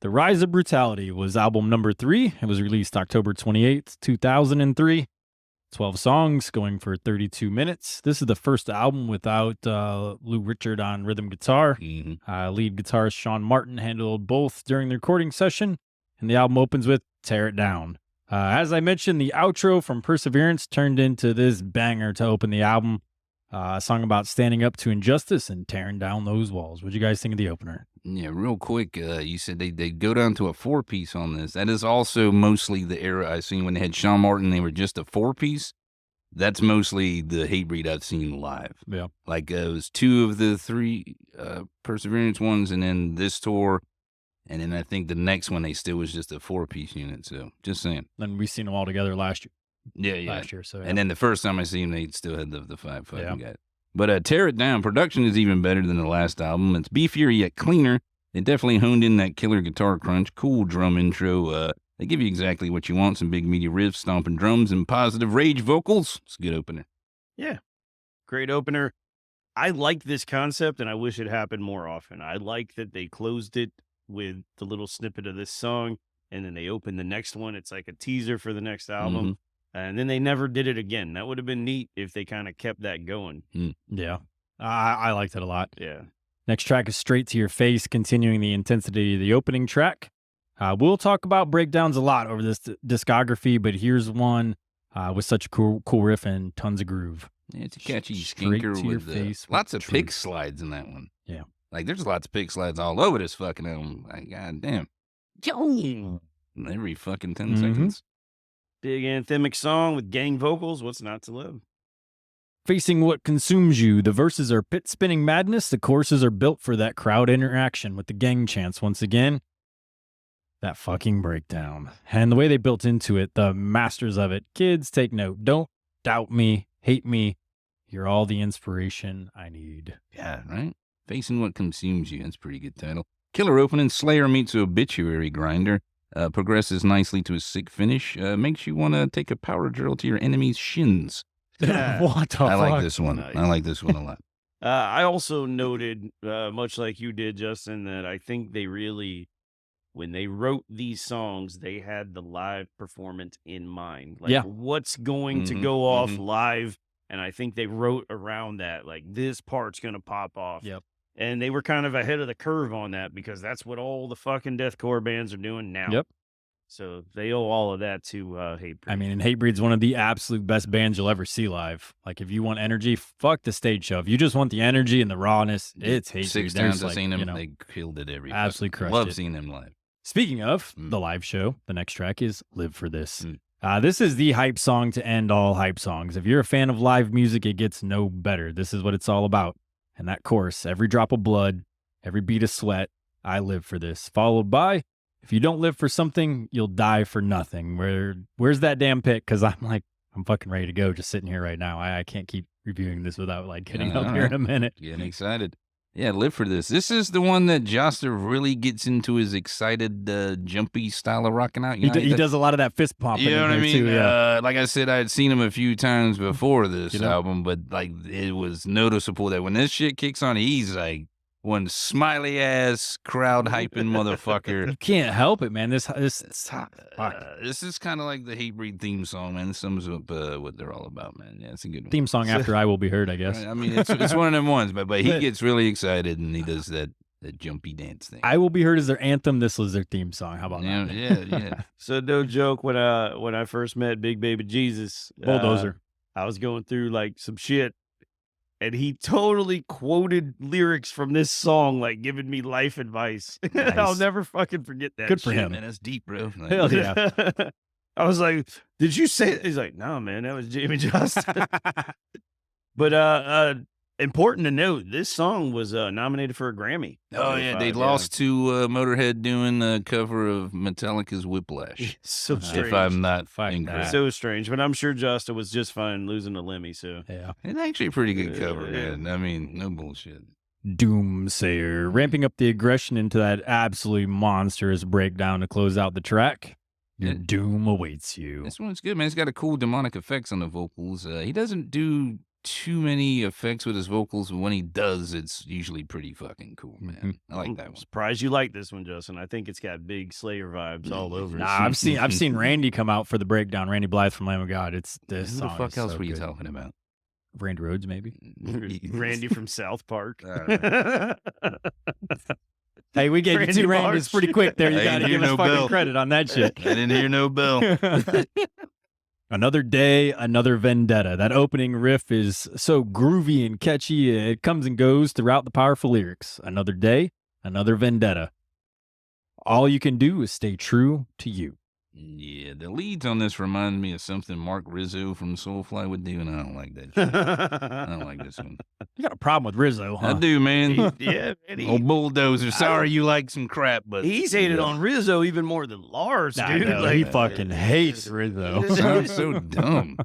The Rise of Brutality was album number 3. It was released October 28th, 2003. 12 songs going for 32 minutes. This is the first album without Lou Richard on rhythm guitar. Lead guitarist Sean Martin handled both during the recording session, and the album opens with Tear It Down. As I mentioned, the outro from Perseverance turned into this banger to open the album. A song about standing up to injustice and tearing down those walls. What do you guys think of the opener? Yeah, real quick, you said they go down to a 4-piece on this. That is also mostly the era I seen when they had Sean Martin. They were just a 4-piece. That's mostly the Hatebreed I've seen live. Yeah. Like it was 2 of the 3 Perseverance ones, and then this tour, and then I think the next one they still was just a 4-piece unit. So just saying. Then we seen them all together last year. Yeah. Last year, so yeah. And then the first time I seen them, they still had the 5 fucking guys. But Tear It Down, production is even better than the last album. It's beefier yet cleaner. It definitely honed in that killer guitar crunch, cool drum intro. They give you exactly what you want, some big meaty riffs, stomping drums, and positive rage vocals. It's a good opener. Yeah, great opener. I like this concept, and I wish it happened more often. I like that they closed it with the little snippet of this song, and then they opened the next one. It's like a teaser for the next album. And then they never did it again. That would have been neat if they kind of kept that going. Yeah. I liked it a lot. Yeah. Next track is Straight to Your Face, continuing the intensity of the opening track. We'll talk about breakdowns a lot over this discography, but here's one with such a cool riff and tons of groove. Yeah, it's a catchy Straight skinker to your with face lots with of truth. pick slides in that one. Yeah. Like there's lots of pick slides all over this fucking album. Like, God damn. Every fucking 10 seconds. Big anthemic song with gang vocals. What's not to love? Facing what consumes you, the verses are pit-spinning madness. The choruses are built for that crowd interaction with the gang chants once again. That fucking breakdown. And the way they built into it, the masters of it. Kids, take note. Don't doubt me, hate me. You're all the inspiration I need. Yeah, right? Facing what consumes you. That's a pretty good title. Killer opening, Slayer meets Obituary Grinder. Progresses nicely to a sick finish. Makes you want to take a power drill to your enemy's shins. What the fuck? I like this one. Nice. I like this one a lot. I also noted, much like you did, Justin, that I think they really, when they wrote these songs, they had the live performance in mind. Like, what's going to go off live? And I think they wrote around that. Like, this part's going to pop off. Yep. And they were kind of ahead of the curve on that because that's what all the fucking deathcore bands are doing now. Yep. So they owe all of that to Hatebreed. I mean, and Hatebreed's one of the absolute best bands you'll ever see live. Like, if you want energy, fuck the stage show. If you just want the energy and the rawness, it's Hatebreed. 6 times I've seen them, they killed it every absolutely crushed love it. seeing them live. Speaking of the live show, the next track is Live for This. This is the hype song to end all hype songs. If you're a fan of live music, it gets no better. This is what it's all about. And that chorus, every drop of blood, every bead of sweat, I live for this. Followed by, if you don't live for something, you'll die for nothing. Where's that damn pick? Because I'm fucking ready to go just sitting here right now. I can't keep reviewing this without getting up here in a minute. Getting excited. Yeah, live for this. This is the one that Joster really gets into his excited, jumpy style of rocking out. He does a lot of that fist pumping. You know what I mean? Too, yeah. Like I said, I had seen him a few times before this album, but it was noticeable that when this shit kicks on, he's like one smiley ass crowd hyping motherfucker. You can't help it, man. This is kind of like the Hatebreed theme song, man. This sums up what they're all about, man. Yeah, it's a good one. Theme song after I Will Be Heard, I guess. I mean, it's one of them ones, but he gets really excited and he does that jumpy dance thing. I Will Be Heard is their anthem. This was their theme song. How about that? Yeah. So no joke, when I first met Big Baby Jesus, Bulldozer, I was going through some shit. And he totally quoted lyrics from this song, giving me life advice. Nice. I'll never fucking forget that. Good for him. Man, that's deep, bro. Hell yeah. I was like, did you say it? He's like, no, man, that was Jamie Justin. But important to note, this song was nominated for a Grammy. Oh, yeah. They lost to Motorhead doing a cover of Metallica's Whiplash. So strange. If I'm not incorrect. So strange. But I'm sure Justin was just fine losing to Lemmy. So yeah. It's actually a pretty good cover, man. I mean, no bullshit. Doomsayer, ramping up the aggression into that absolutely monstrous breakdown to close out the track. Your doom awaits you. This one's good, man. It's got a cool demonic effects on the vocals. He doesn't do too many effects with his vocals, but when he does, it's usually pretty fucking cool, man. I like that I'm one. surprised you like this one, Justin. I think it's got big Slayer vibes all over it. Nah, I've seen Randy come out for the breakdown. Randy Blythe from Lamb of God. It's this Who the song fuck is else so were you good. talking about? Randy Rhodes, maybe. Randy from South Park. Hey, we gave Randy you 2 Randys Marsh. pretty quick there. You I got to didn't give hear us no fucking bell. credit on that shit. I didn't hear no bell. Another day, another vendetta. That opening riff is so groovy and catchy. It comes and goes throughout the powerful lyrics. Another day, another vendetta. All you can do is stay true to you. Yeah, the leads on this remind me of something Mark Rizzo from Soulfly would do, and I don't like that shit. I don't like this one. You got a problem with Rizzo, huh? I do, man. Yeah, man, Old bulldozer. Sorry you like some crap, but he's hated on Rizzo even more than Lars, I dude. know, Like, he fucking hates Rizzo. sounds so dumb.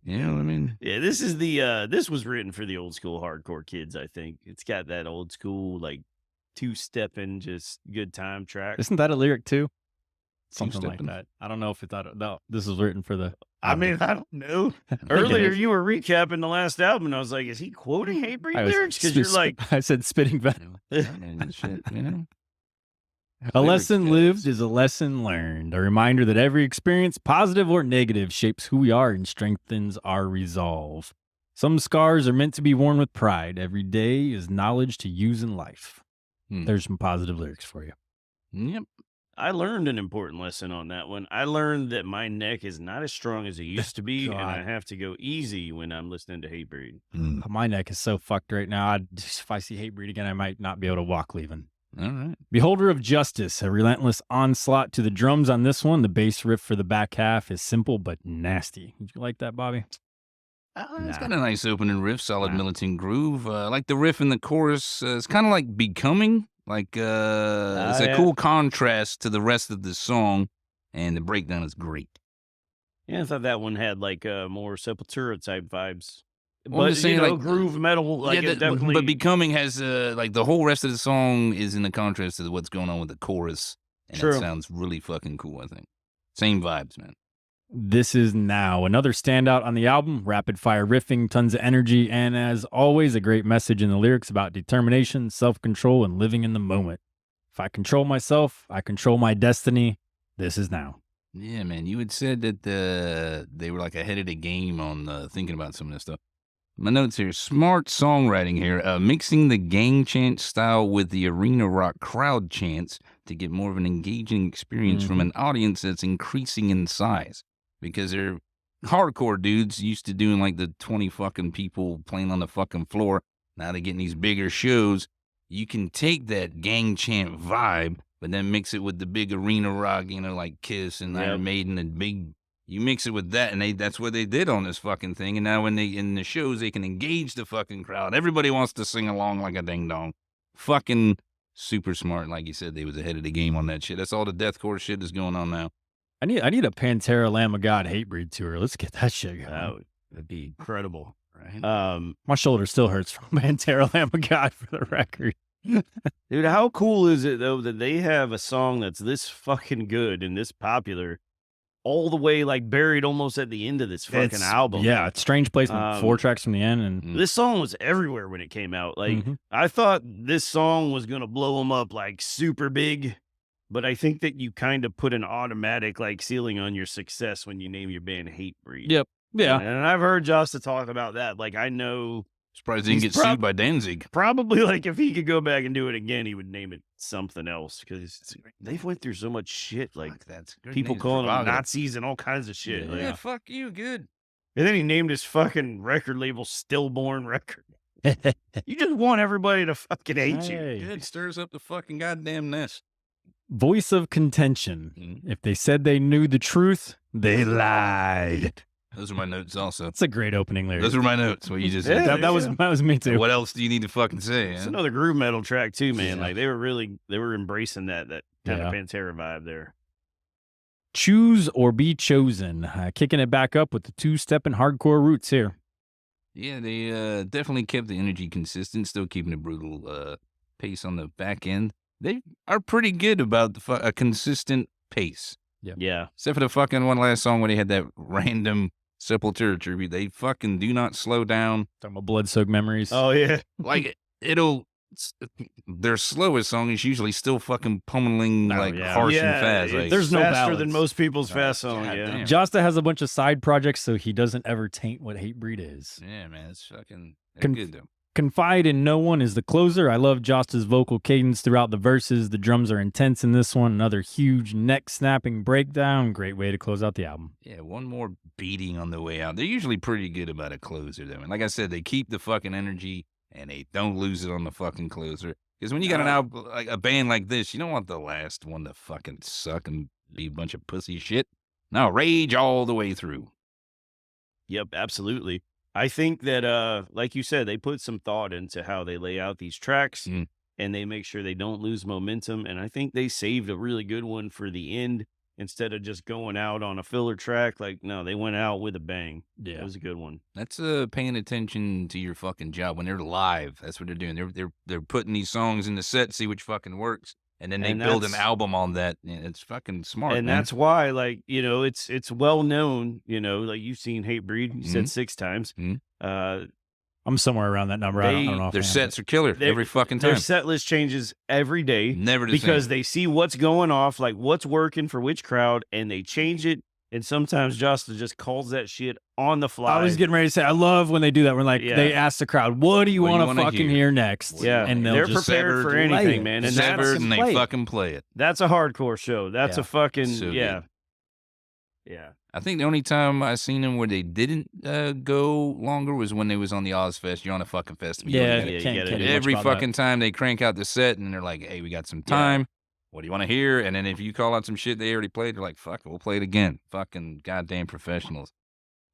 You know what I mean? yeah, this is the this was written for the old school hardcore kids, I think. It's got that old school, like, two-stepping, just good time track. Isn't that a lyric too? Something like Two-stepping? that. I don't know if it's that. No, this was written for the. I mean, I don't know. think it Earlier, is. you were recapping the last album, and I was like, is he quoting Hatebreed I was lyrics? Because you're like, I said spitting venom. And shit, you know? A Lyrics, lesson guys. lived is a lesson learned. A reminder that every experience, positive or negative, shapes who we are and strengthens our resolve. Some scars are meant to be worn with pride. Every day is knowledge to use in life. There's some positive lyrics for you. Yep. I learned an important lesson on that one. I learned that my neck is not as strong as it used to be, and I God. have to go easy when I'm listening to Hatebreed. My neck is so fucked right now. If I see Hatebreed again, I might not be able to walk leaving. All right. Beholder of Justice, a relentless onslaught to the drums on this one. The bass riff for the back half is simple but nasty. Did you like that, Bobby? It's got a nice opening riff, solid Nah. militant groove. I like the riff in the chorus. It's kind of like Becoming. Like, it's a yeah. cool contrast to the rest of the song, and the breakdown is great. Yeah, I thought that one had like more Sepultura type vibes. Well, I'm But, just saying, you know, like, groove metal, like yeah, it definitely. but Becoming has, like, the whole rest of the song is in the contrast to what's going on with the chorus, and True. it sounds really fucking cool, I think. Same vibes, man. This is Now, another standout on the album. Rapid fire riffing, tons of energy, and as always, a great message in the lyrics about determination, self-control, and living in the moment. If I control myself, I control my destiny. This is Now. Yeah, man, you had said that they were, like, ahead of the game on thinking about some of this stuff. My notes here, smart songwriting here, mixing the gang chant style with the arena rock crowd chants to get more of an engaging experience from an audience that's increasing in size. Because they're hardcore dudes used to doing like the 20 fucking people playing on the fucking floor. Now they're getting these bigger shows. You can take that gang chant vibe, but then mix it with the big arena rock, you know, like Kiss and Iron Maiden and big. You mix it with that, and that's what they did on this fucking thing. And now when they in the shows, they can engage the fucking crowd. Everybody wants to sing along like a ding dong. Fucking super smart, like you said. They was ahead of the game on that shit. That's all the deathcore shit that's going on now. I need a Pantera Lamb of God Hatebreed tour. Let's get that shit going. That'd be incredible. Right? My shoulder still hurts from Pantera Lamb of God for the record. Dude, how cool is it, though, that they have a song that's this fucking good and this popular all the way, like, buried almost at the end of this fucking album? Yeah, it's strange placement. 4 tracks from the end. And This song was everywhere when it came out. Like, Mhm. I thought this song was going to blow them up, like, super big. But I think that you kind of put an automatic, like, ceiling on your success when you name your band Hatebreed. Yep. Yeah. And I've heard Josta talk about that. Like, I know Surprised he didn't He's get sued by Danzig. probably, like, if he could go back and do it again, he would name it something else. Because they've went through so much shit. Like, Fuck, that's good. people Name's calling them provocative. Nazis and all kinds of shit. Yeah. Like, Yeah, fuck you, good. and then he named his fucking record label Stillborn Record. You just want everybody to fucking hate you. Hey. Good, stirs up the fucking goddamn nest. Voice of contention. If they said they knew the truth, they lied. Those are my notes also. That's a great opening lyric. Those are my notes, what you just Yeah, said. that was me too. What else do you need to fucking say? It's huh? another groove metal track too, man. Yeah. Like they were embracing that kind Yeah. of Pantera vibe there. Choose or be chosen. Kicking it back up with the 2-step and hardcore roots here. Yeah, they definitely kept the energy consistent, still keeping a brutal pace on the back end. They are pretty good about a consistent pace. Yeah. Except for the fucking one last song where they had that random Sepultura tribute. They fucking do not slow down. Talking about blood-soaked memories. Oh yeah, Like their slowest song is usually still fucking pummeling Oh, like yeah. harsh yeah. and fast. Like, There's no faster ballads. than most people's fast song. God Yeah, damn. Josta has a bunch of side projects, so he doesn't ever taint what Hatebreed is. Yeah, man, it's fucking Con- good though. Confide in No One is the closer. I love Josta's vocal cadence throughout the verses. The drums are intense in this one. Another huge neck-snapping breakdown. Great way to close out the album. Yeah, one more beating on the way out. They're usually pretty good about a closer, though. And like I said, they keep the fucking energy and they don't lose it on the fucking closer. Because when you got an album, like a band like this, you don't want the last one to fucking suck and be a bunch of pussy shit. No, rage all the way through. yep, absolutely. I think that, like you said, they put some thought into how they lay out these tracks, and they make sure they don't lose momentum. And I think they saved a really good one for the end instead of just going out on a filler track. Like, no, they went out with a bang. Yeah. It was a good one. That's paying attention to your fucking job when they're live. That's what they're doing. They're putting these songs in the set, see which fucking works, and then they And build an that's- album on that. Yeah, it's fucking smart, And man. that's why, like, it's well known, like you've seen Hatebreed, you said 6 times. Mhm. I'm somewhere around that number. I don't know. Their offhand, sets are killer Their- every fucking time. Their set list changes every day. Never the because same. they see what's going off, like what's working for which crowd, and they change it. And sometimes Josta just calls that shit on the fly. I was getting ready to say, I love when they do that. We're like, Yeah. they ask the crowd, what do you What do you want wanna to fucking hear? hear next? Yeah, And they'll they're just prepared for play anything, it. man. And Severed, that's and they play it. fucking play it. a hardcore show. That's Yeah. a fucking So yeah. good. Yeah. I think the only time I seen them where they didn't go longer was when they was on the Ozfest. You're on a fucking festival. You Yeah, gotta yeah, get you it. gotta can't do do it. much Every about that. fucking time they crank out the set and they're like, hey, we got some time. What do you want to hear? And then if you call out some shit they already played, they're like, fuck it, we'll play it again. Fucking goddamn professionals.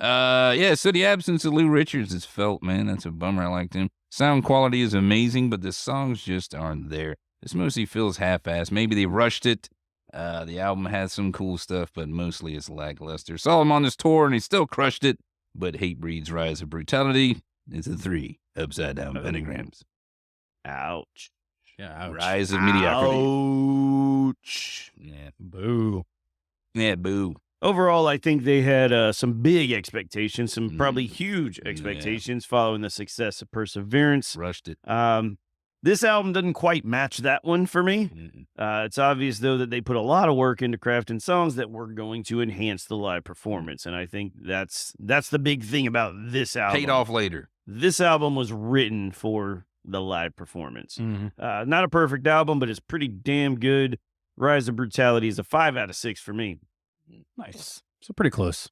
Yeah, so the absence of Lou Richards is felt, man. That's a bummer. I liked him. Sound quality is amazing, but the songs just aren't there. This mostly feels half-assed. Maybe they rushed it. The album has some cool stuff, but mostly it's lackluster. Saw him on this tour, and he still crushed it. But Hatebreed's Rise of Brutality is a 3 upside-down pentagrams. Ouch. Yeah, ouch. Rise of mediocrity. Ouch. Yeah. Boo. Yeah, boo. Overall, I think they had some big expectations, some probably Mm. huge Yeah. expectations following the success of Perseverance. Rushed it. This album doesn't quite match that one for me. Mm-mm. It's obvious, though, that they put a lot of work into crafting songs that were going to enhance the live performance. And I think that's the big thing about this album. Paid off later. This album was written for the live performance. Mhm. Not a perfect album, but it's pretty damn good. Rise of Brutality is a 5 out of 6 for me. Nice. So pretty close.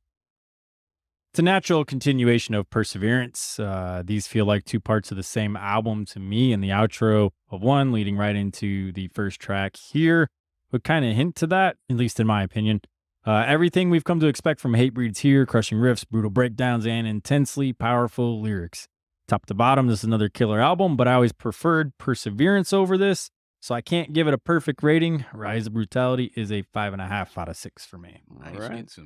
It's a natural continuation of Perseverance. These feel like two parts of the same album to me, and the outro of one leading right into the first track here would kind of hint to that, at least in my opinion. Everything we've come to expect from Hatebreed's here, crushing riffs, brutal breakdowns, and intensely powerful lyrics. Top to bottom, this is another killer album, but I always preferred Perseverance over this, so I can't give it a perfect rating. Rise of Brutality is a 5.5 out of 6 for me. Nice, right. Jensen.